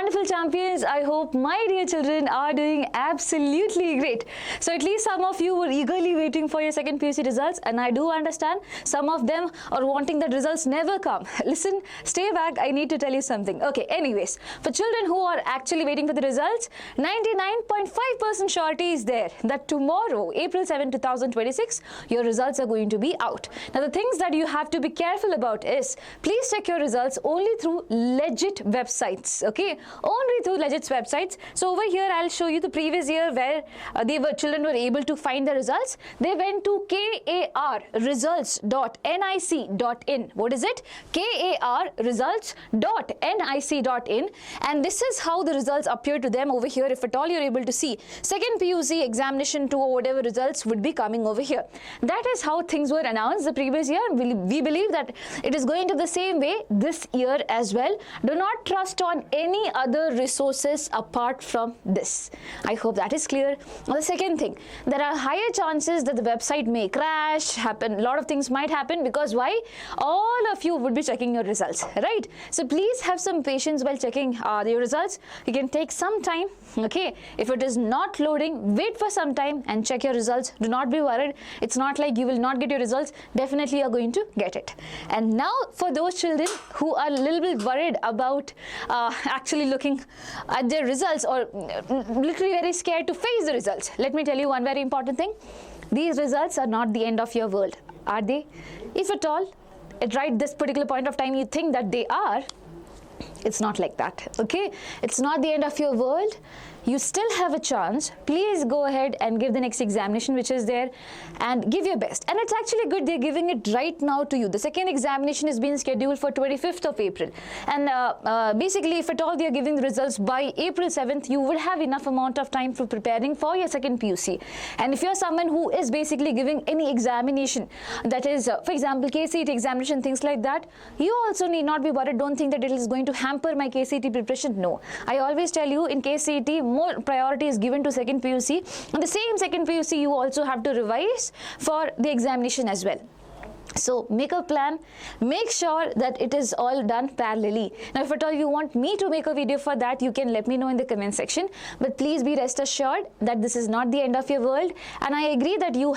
wonderful champions. I hope my dear children are doing absolutely great. So at least some of you were eagerly waiting for your second PUC results, and I do understand some of them are wanting that results never come. Listen, stay back, I need to tell you something. Okay, anyways, for children who are actually waiting for the results, 99.5% surety is there that tomorrow, April 7, 2026, your results are going to be out. Now the things that you have to be careful about is, please check your results only through legit websites, okay? Only through legit websites. So over here, I'll show you the previous year where children were able to find the results. They went to karresults.nic.in. What is it? karresults.nic.in, and this is how the results appear to them over here. If at all you're able to see, second PUC examination 2 or whatever results would be coming over here. That is how things were announced the previous year. We believe that it is going to the same way this year as well. Do not trust on any other resources apart from this. I hope that is clear. Now the second thing, there are higher chances that the website may crash, happen, a lot of things might happen, because why? All of you would be checking your results, right? So please have some patience while checking your results. You can take some time, okay? If it is not loading, wait for some time and check your results. Do not be worried. It's not like you will not get your results. Definitely you are going to get it. And now for those children who are a little bit worried about actually looking at their results, or literally very scared to face the results, let me tell you one very important thing. These results are not the end of your world, are they? If at all, at right this particular point of time you think that they are, it's not like that, okay? It's not the end of your world. You still have a chance. Please go ahead and give the next examination which is there and give your best. And it's actually good they're giving it right now to you. The second examination is being scheduled for 25th of April. And basically, if at all they are giving the results by April 7th, you will have enough amount of time for preparing for your second PUC. And if you're someone who is basically giving any examination, that is, for example, KCET examination, things like that, you also need not be worried. Don't think that it is going to hamper my KCET preparation. No. I always tell you, in KCET, more priority is given to second PUC. And the same second PUC, you also have to revise for the examination as well. So make a plan, make sure that it is all done parallelly. Now if at all you want me to make a video for that, you can let me know in the comment section, but please be rest assured that this is not the end of your world. And I agree that you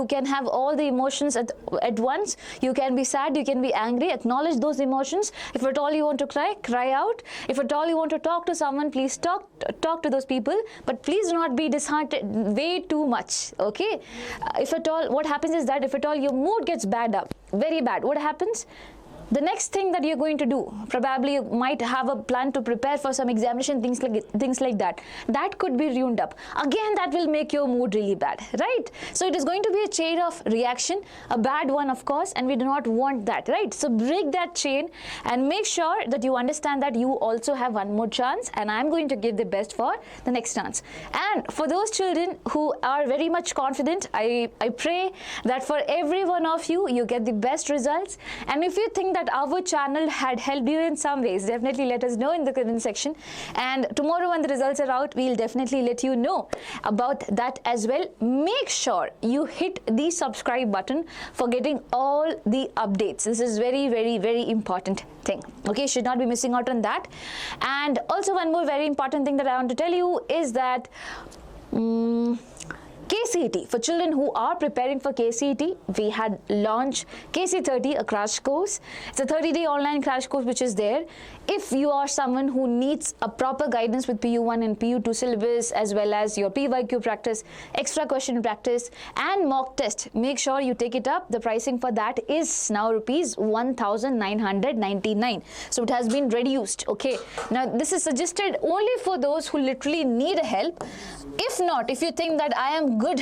can have all the emotions at once. You can be sad, you can be angry, acknowledge those emotions. If at all you want to cry, cry out. If at all you want to talk to someone, please talk to those people, but please do not be disheartened way too much, okay? If at all, what happens is that if at all your mood gets bad up, very bad, what happens? The next thing that you're going to do, probably you might have a plan to prepare for some examination, things like that. That could be ruined up. Again, that will make your mood really bad, right? So it is going to be a chain of reaction, a bad one, of course, and we do not want that, right? So break that chain and make sure that you understand that you also have one more chance, and I'm going to give the best for the next chance. And for those children who are very much confident, I pray that for every one of you, you get the best results. And if you think that our channel had helped you in some ways, definitely let us know in the comment section. And tomorrow when the results are out, we'll definitely let you know about that as well. Make sure you hit the subscribe button for getting all the updates. This is very, very, very important thing, okay? Should not be missing out on that. And also one more very important thing that I want to tell you is that KCET, for children who are preparing for KCET, we had launched KC30, a crash course. It's a 30-day online crash course which is there. If you are someone who needs a proper guidance with PU1 and PU2 syllabus, as well as your PYQ practice, extra question practice, and mock test, make sure you take it up. The pricing for that is now rupees 1,999. So it has been reduced, okay? Now this is suggested only for those who literally need help. If not, if you think that I am good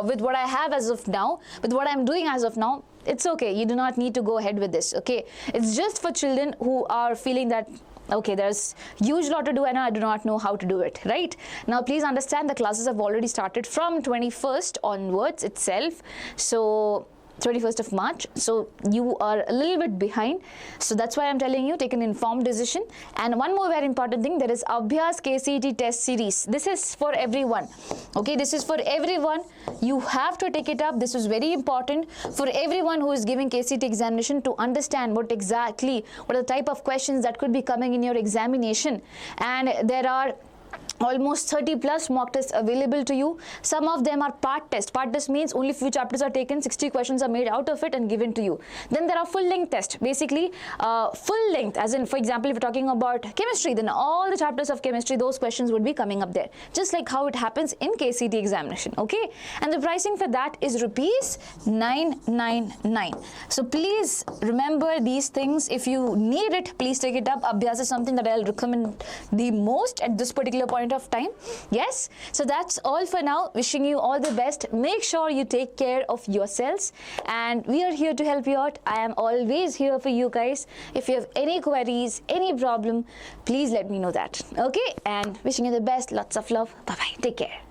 with what I have as of now, with what I'm doing as of now, it's okay. You do not need to go ahead with this, okay? It's just for children who are feeling that, okay, there's huge lot to do and I do not know how to do it, right? Now, please understand the classes have already started from 21st onwards itself. So 31st of March. So you are a little bit behind. So that's why I'm telling you, take an informed decision. And one more very important thing, there is ABHYAS KCET test series. This is for everyone. Okay, this is for everyone. You have to take it up. This is very important for everyone who is giving KCET examination to understand what are the type of questions that could be coming in your examination. And there are almost 30 plus mock tests available to you. Some of them are part test. Part test means only few chapters are taken, 60 questions are made out of it and given to you. Then there are full length tests. Basically, full length, as in, for example, if you're talking about chemistry, then all the chapters of chemistry, those questions would be coming up there. Just like how it happens in KCET examination, okay? And the pricing for that is rupees 999. So please remember these things. If you need it, please take it up. ABHYAS is something that I'll recommend the most at this particular point of time. Yes, so that's all for now. Wishing you all the best. Make sure you take care of yourselves, and we are here to help you out. I am always here for you guys. If you have any queries, any problem, please let me know that. Okay, and wishing you the best. Lots of love. Bye bye. Take care.